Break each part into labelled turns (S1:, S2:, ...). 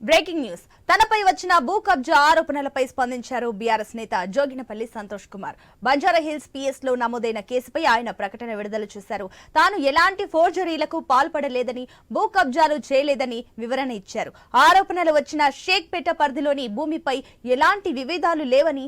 S1: Breaking news తనపై వచ్చిన భూ కబ్జా ఆరోపణలపై స్పందించారు బీఆర్ఎస్ నేత జోగినపల్లి సంతోష్ కుమార్. బంజారాహిల్స్ పిఎస్ లో నమోదైన కేసుపై ఆయన ప్రకటన విడుదల చేశారు. తాను ఎలాంటి ఫోర్జరీలకు పాల్పడలేదని, భూ కబ్జాలు చేయలేదని వివరణ ఇచ్చారు. ఆరోపణలు వచ్చిన షేక్పేట పరిధిలోని భూమిపై ఎలాంటి వివాదాలు లేవని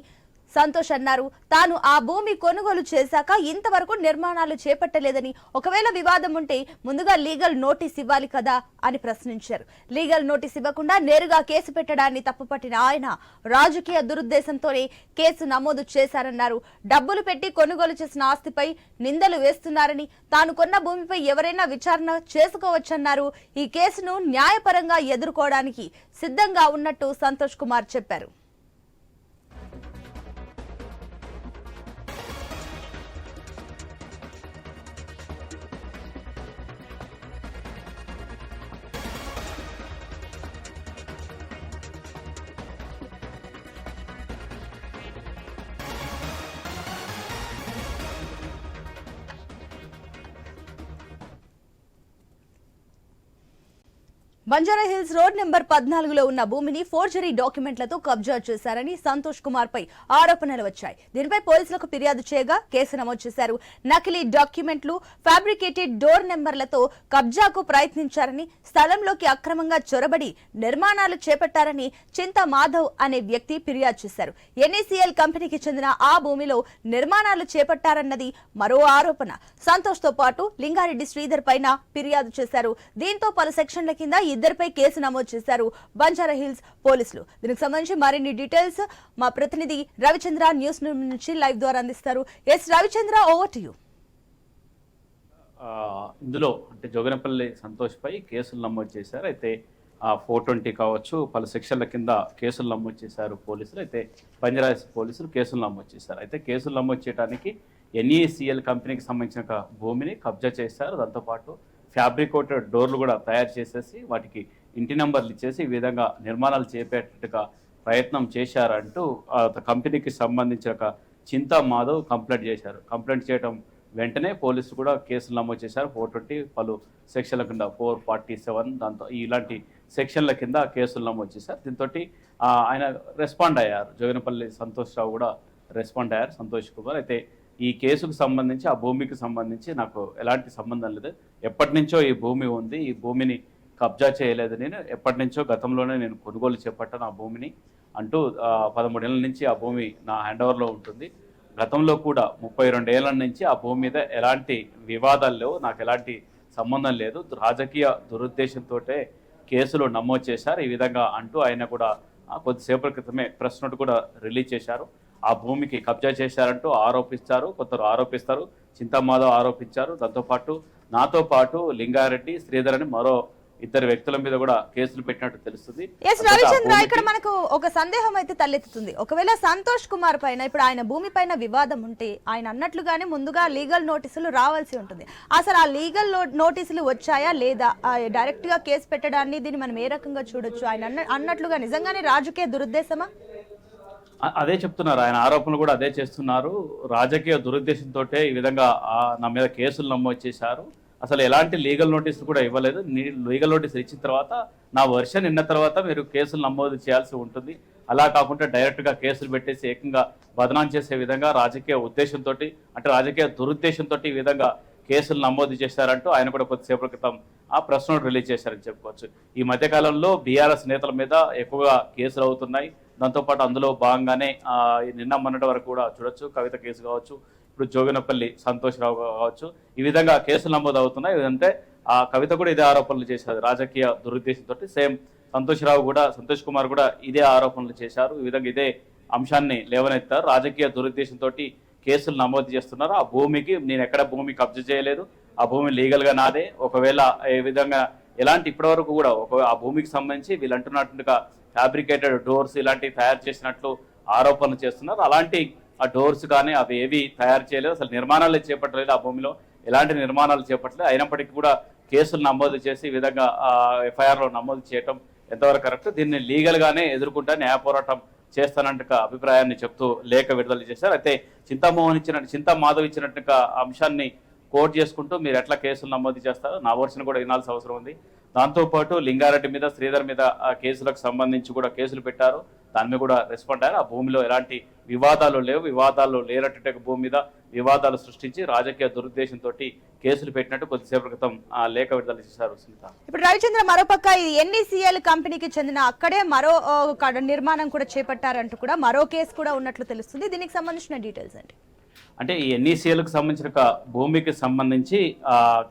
S1: సంతోష్ అన్నారు. తాను ఆ భూమి కొనుగోలు చేశాక ఇంతవరకు నిర్మాణాలు చేపట్టలేదని, ఒకవేళ వివాదం ఉంటే ముందుగా లీగల్ నోటీస్ ఇవ్వాలి కదా అని ప్రశ్నించారు. లీగల్ నోటీస్ ఇవ్వకుండా నేరుగా కేసు పెట్టడాన్ని తప్పుపట్టిన ఆయన రాజకీయ దురుద్దేశంతోనే కేసు నమోదు చేశారన్నారు. డబ్బులు పెట్టి కొనుగోలు చేసిన ఆస్తిపై నిందలు వేస్తున్నారని, తాను కొన్న భూమిపై ఎవరైనా విచారణ చేసుకోవచ్చన్నారు. ఈ కేసును న్యాయపరంగా ఎదుర్కోవడానికి సిద్ధంగా ఉన్నట్టు సంతోష్ కుమార్ చెప్పారు. బంజారాహిల్స్ రోడ్ నెంబర్ 14లో ఉన్న భూమిని ఫోర్జరీ డాక్యుమెంట్లతో కబ్జా చేశారని సంతోష్ కుమార్ పై ఆరోపణలు వచ్చాయి. దీనిపై పోలీసులకు ఫిర్యాదు చేయగా కేసు నమోదు చేశారు. నకిలీ డాక్యుమెంట్లు, ఫ్యాబ్రికేటెడ్ డోర్ నెంబర్లతో కబ్జాకు ప్రయత్నించారని, స్థలంలోకి అక్రమంగా చొరబడి నిర్మాణాలు చేపట్టారని చింతా మాధవ్ అనే వ్యక్తి ఫిర్యాదు చేశారు. ఎన్ఈసీఎల్ కంపెనీకి చెందిన ఆ భూమిలో నిర్మాణాలు చేపట్టారన్నది మరో ఆరోపణ. సంతోష్ తో పాటు లింగారెడ్డి శ్రీధర్ పైన ఫిర్యాదు చేశారు. దీంతో పలు సెక్షన్ల కింద ఇద్దరిపై కేసు నమోదు చేశారు బంజారాహిల్స్ పోలీసులు. దీనికి సంబంధించి మరిన్ని డీటెయిల్స్ మా ప్రతినిధి రవిచంద్ర న్యూస్ నుంచి లైవ్ ద్వారా అందిస్తారు. S Ravichandra, over to you.
S2: ఇందులో అంటే జోగినపల్లి సంతోష్ పై కేసులు నమోదు చేశారు. అయితే 420 కావచ్చు, పలు సెక్షన్ల కింద కేసులు నమోదు చేశారు పోలీసులు. అయితే బంజారాహిల్స్ పోలీసులు కేసులు నమోదు చేశారు. అయితే కేసులు నమోదు చేయడానికి ఎన్ఈసీఎల్ కంపెనీకి సంబంధించిన భూమిని కబ్జా చేశారు. దాంతోపాటు ఫ్యాబ్రికేటెడ్ డోర్లు కూడా తయారు చేసేసి వాటికి ఇంటి నెంబర్లు ఇచ్చేసి ఈ విధంగా నిర్మాణాలు చేపట్టేట్టుగా ప్రయత్నం చేశారంటూ కంపెనీకి సంబంధించిన చింతా మాధవ్ కంప్లైంట్ చేశారు. కంప్లైంట్ చేయడం వెంటనే పోలీసులు కూడా కేసులు నమోదు చేశారు. 420 పలు సెక్షన్ల కింద 447 దాంతో ఇలాంటి సెక్షన్ల కింద కేసులు నమోదు చేశారు. దీంతో ఆయన రెస్పాండ్ అయ్యారు. జోగినపల్లి సంతోష్ రావు కూడా రెస్పాండ్ అయ్యారు, సంతోష్ కుమార్. అయితే ఈ కేసుకు సంబంధించి, ఆ భూమికి సంబంధించి నాకు ఎలాంటి సంబంధం లేదు, ఎప్పటి నుంచో ఈ భూమి ఉంది, ఈ భూమిని కబ్జా చేయలేదు, నేను ఎప్పటి నుంచో గతంలోనే నేను కొనుగోలు చేపట్టాను ఆ భూమిని అంటూ 13 ఏళ్ళ నుంచి ఆ భూమి నా హ్యాండ్ ఓవర్లో ఉంటుంది. గతంలో కూడా 32 ఏళ్ల నుంచి ఆ భూమి మీద ఎలాంటి వివాదాలు లేవు, నాకు ఎలాంటి సంబంధం లేదు, రాజకీయ దురుద్దేశంతో కేసులు నమోదు చేశారు ఈ విధంగా అంటూ ఆయన కూడా కొద్దిసేపటి క్రితమే ప్రెస్ నోట్ కూడా రిలీజ్ చేశారు. ఆ భూమికి కబ్జా చేశారంటూ ఆరోపిస్తారు, కొందరు ఆరోపిస్తారు. చింతామాధవ్ ఆరోపించారు. దాంతోపాటు నాతో పాటు లింగారెడ్డి, శ్రీధర్ అని మరో 2 వ్యక్తుల మీద కూడా కేసులు పెట్టినట్టు తెలుస్తుంది.
S1: రవిచంద్ర, ఇక్కడ మనకు ఒక సందేహం అయితే తలెత్తుతుంది. ఒకవేళ సంతోష్ కుమార్ పైన ఇప్పుడు ఆయన భూమి పైన వివాదం ఉంటే ఆయన అన్నట్లుగానే ముందుగా లీగల్ నోటీసులు రావాల్సి ఉంటుంది. అసలు ఆ లీగల్ నోటీసులు వచ్చాయా లేదా, డైరెక్ట్ గా కేసు పెట్టడాన్ని దీన్ని మనం ఏ రకంగా చూడొచ్చు? ఆయన అన్నట్లుగా నిజంగానే రాజకీయ దురుద్దేశమా?
S2: అదే చెప్తున్నారు, ఆయన ఆరోపణలు కూడా అదే చేస్తున్నారు. రాజకీయ దురుద్దేశంతో ఈ విధంగా నా మీద కేసులు నమోదు చేశారు. అసలు ఎలాంటి లీగల్ నోటీసులు కూడా ఇవ్వలేదు. లీగల్ నోటీసులు ఇచ్చిన తర్వాత నా వర్షన్ విన్న తర్వాత మీరు కేసులు నమోదు చేయాల్సి ఉంటుంది. అలా కాకుండా డైరెక్ట్గా కేసులు పెట్టేసి ఏకంగా బదనాం చేసే విధంగా రాజకీయ ఉద్దేశంతో, అంటే రాజకీయ దురుద్దేశంతో ఈ విధంగా కేసులు నమోదు చేశారంటూ ఆయన కూడా కొద్దిసేపటి క్రితం ఆ ప్రెస్ నోట్ రిలీజ్ చేశారని చెప్పుకోవచ్చు. ఈ మధ్యకాలంలో బీఆర్ఎస్ నేతల మీద ఎక్కువగా కేసులు అవుతున్నాయి. దాంతోపాటు అందులో భాగంగానే నిన్న మొన్నటి వరకు కూడా చూడొచ్చు, కవిత కేసు కావచ్చు, ఇప్పుడు జోగినపల్లి సంతోష్ రావు కావచ్చు, ఈ విధంగా కేసులు నమోదు అవుతున్నాయి. ఎందుకంటే ఆ కవిత కూడా ఇదే ఆరోపణలు చేశారు రాజకీయ దురుద్దేశంతో. సేమ్ సంతోష్ కుమార్ కూడా ఇదే ఆరోపణలు చేశారు. ఈ విధంగా ఇదే అంశాన్ని లేవనెత్తారు. రాజకీయ దురుద్దేశంతో కేసులు నమోదు చేస్తున్నారు. ఆ భూమికి నేను ఎక్కడ భూమి కబ్జా చేయలేదు, ఆ భూమి లీగల్గా నాదే. ఒకవేళ ఏ విధంగా ఎలాంటి ఇప్పటివరకు కూడా ఆ భూమికి సంబంధించి వీళ్ళు అంటున్నట్టుగా ఫ్యాబ్రికేటెడ్ డోర్స్ ఇలాంటివి తయారు చేసినట్లు ఆరోపణలు చేస్తున్నారు. అలాంటి ఆ డోర్స్ కానీ అవి ఏవి తయారు చేయలేదు, అసలు నిర్మాణాలు చేపట్టలేదు, ఆ భూమిలో ఎలాంటి నిర్మాణాలు చేపట్టలేదు. అయినప్పటికీ కూడా కేసులు నమోదు చేసి ఈ విధంగా ఎఫ్ఐఆర్లో నమోదు చేయటం ఎంతవరకు కరెక్ట్? దీన్ని లీగల్గానే ఎదుర్కొంటా న్యాయ పోరాటం చేస్తానంట అభిప్రాయాన్ని చెప్తూ లేఖ విడుదల చేశారు. అయితే చింతా మాధవ్ ఇచ్చినట్టుగా అంశాన్ని కోట్ చేసుకుంటూ మీరు ఎట్లా కేసులు నమోదు చేస్తారో నా వర్షన్ కూడా వినాల్సిన అవసరం ఉంది. దాంతోపాటు లింగారెడ్డి మీద, శ్రీధర్ మీద ఆ కేసులకు సంబంధించి కూడా కేసులు పెట్టారు. దాని మీద కూడా రెస్పాండ్ అయ్యారు. ఆ భూమిలో ఎలాంటి వివాదాలు లేవు, వివాదాలు లేనట్టు భూమి మీద వివాదాలు సృష్టించి రాజకీయ దురుద్దేశంతో కేసులు పెట్టినట్టు కొద్దిసేపటి క్రితం ఆ లేఖ విడుదల చేశారు సునీత.
S1: ఇప్పుడు రవిచంద్ర మరోపక్క ఇది NECL కంపెనీకి చెందిన అక్కడే మరో నిర్మాణం కూడా చేపట్టారంటూ కూడా మరో కేసు కూడా ఉన్నట్లు తెలుస్తుంది. దీనికి సంబంధించిన డీటెయిల్స్ ఏంటి?
S2: అంటే ఈ NECLకు సంబంధించిన భూమికి సంబంధించి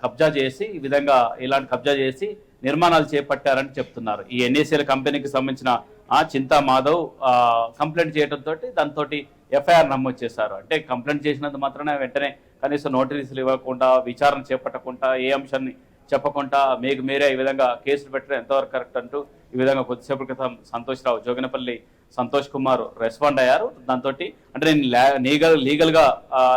S2: కబ్జా చేసి ఈ విధంగా ఇలాంటి కబ్జా చేసి నిర్మాణాలు చేపట్టారని చెప్తున్నారు. ఈ NECL కంపెనీకి సంబంధించిన చింతా మాధవ్ కంప్లైంట్ చేయడంతో దాంతో FIR నమోదు చేశారు. అంటే కంప్లైంట్ చేసినంత మాత్రాన వెంటనే కనీసం నోటీసులు ఇవ్వకుండా, విచారణ చేపట్టకుండా, ఏ అంశాన్ని చెప్పకుండా మీకు మీరే ఈ విధంగా కేసులు పెట్టడం ఎంతవరకు కరెక్ట్ అంటూ ఈ విధంగా కొద్దిసేపటి క్రితం సంతోష్రావు, జోగినపల్లి సంతోష్ కుమార్ రెస్పాండ్ అయ్యారు. దాంతో అంటే నేను లీగల్గా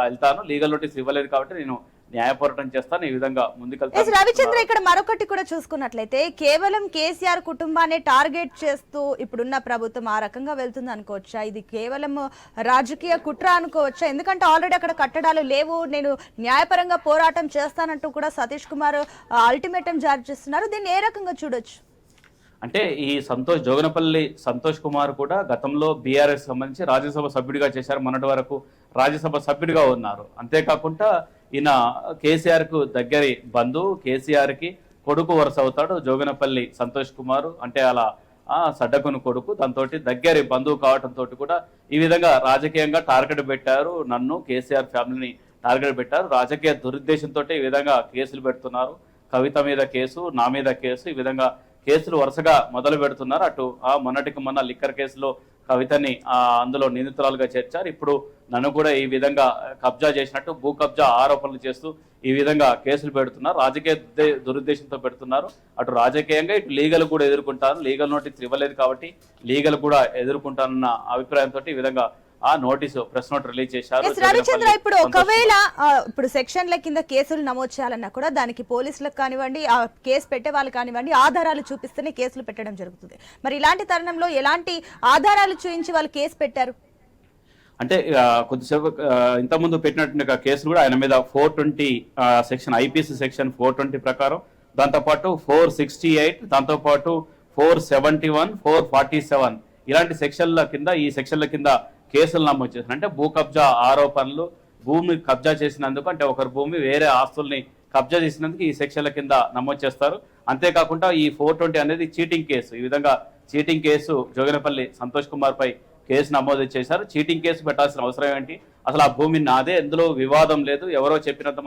S2: వెళ్తాను, లీగల్ నోటీస్ ఇవ్వలేదు కాబట్టి నేను న్యాయ పోరాటం చేస్తాను, ఈ విధంగా ముందుకెళ్తాను.
S1: రవిచంద్ర, ఇక్కడ మరొకటి కూడా చూసుకున్నట్లయితే కేవలం కేసీఆర్ కుటుంబాన్ని టార్గెట్ చేస్తూ ఇప్పుడున్న ప్రభుత్వం ఆ రకంగా వెళ్తుంది అనుకోవచ్చా? ఇది కేవలం రాజకీయ కుట్ర అనుకోవచ్చా? ఎందుకంటే ఆల్రెడీ అక్కడ కట్టడాలు లేవు, నేను న్యాయపరంగా పోరాటం చేస్తానంటూ కూడా సతీష్ కుమార్ అల్టిమేటం జారీ చేస్తున్నారు. దీన్ని ఏ రకంగా చూడొచ్చు?
S2: అంటే ఈ జోగనపల్లి సంతోష్ కుమార్ కూడా గతంలో BRS సంబంధించి రాజ్యసభ సభ్యుడిగా చేశారు. మొన్నటి వరకు రాజ్యసభ సభ్యుడిగా ఉన్నారు. అంతేకాకుండా ఈయన కేసీఆర్కు దగ్గరి బంధువు, కేసీఆర్కి కొడుకు వరుస అవుతాడు జోగనపల్లి సంతోష్ కుమార్. అంటే అలా సడ్డకుని కొడుకు, దాంతో దగ్గరి బంధువు కావడంతో కూడా ఈ విధంగా రాజకీయంగా టార్గెట్ పెట్టారు. నన్ను, కేసీఆర్ ఫ్యామిలీని టార్గెట్ పెట్టారు. రాజకీయ దురుద్దేశంతో ఈ విధంగా కేసులు పెడుతున్నారు. కవిత మీద కేసు, నా మీద కేసు, ఈ విధంగా కేసులు వరుసగా మొదలు పెడుతున్నారు. అటు మొన్నటికి మొన్న లిక్కర్ కేసులో కవితని అందులో నిందితురాలుగా చేర్చారు. ఇప్పుడు నన్ను కూడా ఈ విధంగా కబ్జా చేసినట్టు భూ కబ్జా ఆరోపణలు చేస్తూ ఈ విధంగా కేసులు పెడుతున్నారు. రాజకీయ దురుద్దేశంతో పెడుతున్నారు. అటు రాజకీయంగా ఇటు లీగల్ కూడా ఎదుర్కొంటారు. లీగల్ నోటీస్ ఇవ్వలేదు కాబట్టి లీగల్ కూడా ఎదుర్కొంటానన్న అభిప్రాయంతో ఈ విధంగా నోటీసు, ప్రెస్ నోట్ రిలీజ్ చేశారు.
S1: రవిచంద్ర, ఇప్పుడు ఒకవేళ ఇప్పుడు సెక్షన్ల కింద కేసులు నమోదు చేయాలన్నా కూడా దానికి పోలీసులకు కానివ్వండి, ఆ కేసు పెట్టే వాళ్ళు కానివ్వండి, ఆధారాలు చూపిస్తేనే కేసులు పెట్టడం జరుగుతుంది. మరి ఇలాంటి తరుణంలో ఎలాంటి ఆధారాలు చూపించి వాళ్ళు కేసు పెట్టారు?
S2: అంటే కొద్దిసేపు ఇంతకుముందు పెట్టినట్టు కేసులు కూడా ఆయన మీద 420 సెక్షన్, IPC సెక్షన్ 420 ప్రకారం, దాంతోపాటు 468, దాంతోపాటు 471, 447 ఇలాంటి సెక్షన్ల కింద, ఈ సెక్షన్ల కింద కేసులు నమోదు చేశారు. అంటే భూ కబ్జా ఆరోపణలు, భూమి కబ్జా చేసినందుకు, అంటే ఒకరి భూమి వేరే ఆస్తుల్ని కబ్జా చేసినందుకు ఈ సెక్షన్ల కింద నమోదు చేస్తారు. అంతేకాకుండా ఈ 420 అనేది చీటింగ్ కేసు. ఈ విధంగా చీటింగ్ కేసు జోగినపల్లి సంతోష్ కుమార్ పై కేసు నమోదు చేశారు. చీటింగ్ కేసు పెట్టాల్సిన అవసరం ఏంటి? అసలు ఆ భూమి నాదే, ఎందులో వివాదం లేదు, ఎవరో చెప్పినంత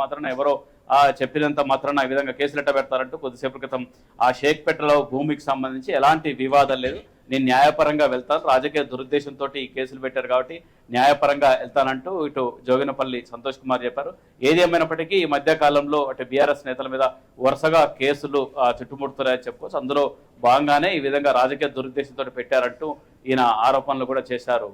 S2: మాత్రాన ఈ విధంగా కేసులు ఎట్ట పెడతారంటూ కొద్దిసేపు క్రితం ఆ షేక్పేటలో భూమికి సంబంధించి ఎలాంటి వివాదం లేదు, నేను న్యాయపరంగా వెళ్తాను, రాజకీయ దురుద్దేశంతో ఈ కేసులు పెట్టారు కాబట్టి న్యాయపరంగా వెళ్తానంటూ ఇటు జోగినపల్లి సంతోష్ కుమార్ చెప్పారు. ఏది ఏమైనప్పటికీ ఈ మధ్య కాలంలో అటు BRS నేతల మీద వరుసగా కేసులు చుట్టుముడుతున్నాయని చెప్పుకోవచ్చు. అందులో భాగంగానే ఈ విధంగా రాజకీయ దురుద్దేశంతో పెట్టారంటూ ఈయన ఆరోపణలు కూడా చేశారు.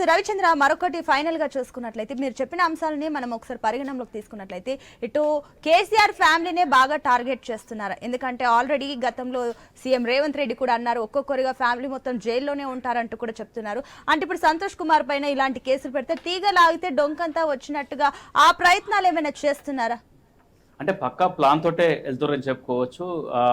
S1: రవిచంద్ర, మరొకటి ఫైనల్ గా చూసుకున్నట్లయితే మీరు చెప్పిన అంశాలని మనం ఒకసారి పరిగణనలోకి తీసుకున్నట్లయితే ఇటు కేసీఆర్ ఫ్యామిలీనే బాగా టార్గెట్ చేస్తున్నారు. ఎందుకంటే ఆల్రెడీ గతంలో సీఎం రేవంత్ రెడ్డి కూడా అన్నారు ఒక్కొక్కరిగా ఫ్యామిలీ మొత్తం జైల్లోనే ఉంటారంటూ కూడా చెప్తున్నారు. అంటే ఇప్పుడు సంతోష్ కుమార్ పైన ఇలాంటి కేసులు పెడితే తీగ లాగితే డొంకంతా వచ్చినట్టుగా ఆ ప్రయత్నాలు ఏమైనా చేస్తున్నారా?
S2: అంటే పక్కా ప్లాన్ తోటే వెళ్తారని చెప్పుకోవచ్చు.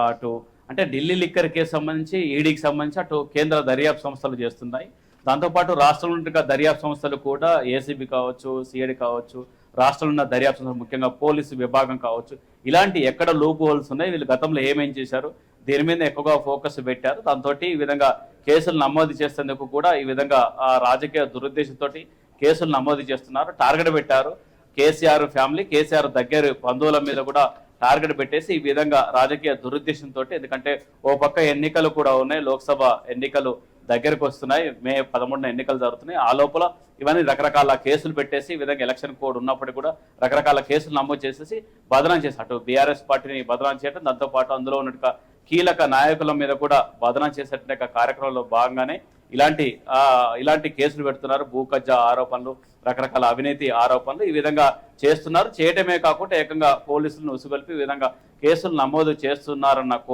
S2: అటు అంటే ఢిల్లీ లిక్కర్ కేసు సంబంధించి, ఈడీకి సంబంధించి అటు కేంద్ర దర్యాప్తు సంస్థలు చేస్తున్నాయి. దాంతోపాటు రాష్ట్రంలో ఉన్న దర్యాప్తు సంస్థలు కూడా ACB కావచ్చు, CID కావచ్చు, రాష్ట్రంలో ఉన్న దర్యాప్తు సంస్థలు, ముఖ్యంగా పోలీసు విభాగం కావచ్చు, ఇలాంటి ఎక్కడ లూప్ హోల్స్ ఉన్నాయి, వీళ్ళు గతంలో ఏమేం చేశారు, దీని మీద ఎక్కువగా ఫోకస్ పెట్టారు. దాంతో ఈ విధంగా కేసులు నమోదు చేసేందుకు కూడా ఈ విధంగా రాజకీయ దురుద్దేశంతో కేసులు నమోదు చేస్తున్నారు. టార్గెట్ పెట్టారు. కేసీఆర్ ఫ్యామిలీ, కేసీఆర్ దగ్గర బంధువుల మీద కూడా టార్గెట్ పెట్టేసి ఈ విధంగా రాజకీయ దురుద్దేశంతో, ఎందుకంటే ఓ పక్క ఎన్నికలు కూడా ఉన్నాయి, లోక్సభ ఎన్నికలు దగ్గరకు వస్తున్నాయి, May 13న ఎన్నికలు జరుగుతున్నాయి. ఆ లోపల ఇవన్నీ రకరకాల కేసులు పెట్టేసి ఈ విధంగా ఎలక్షన్ కోడ్ ఉన్నప్పటికీ కూడా రకరకాల కేసులు నమోదు చేసేసి బదనాం చేసి అటు BRS పార్టీని బదనాం చేయడం, దాంతోపాటు అందులో ఉన్నట్టుగా కీలక నాయకుల మీద కూడా బదనాం చేసేట కార్యక్రమంలో భాగంగానే ఇలాంటి కేసులు పెడుతున్నారు. భూ కబ్జా ఆరోపణలు, రకరకాల అవినీతి ఆరోపణలు ఈ విధంగా చేస్తున్నారు. చేయటమే కాకుండా ఏకంగా పోలీసులను ఉసుగొల్పి ఈ విధంగా కేసులు నమోదు చేస్తున్నారన్న కోణం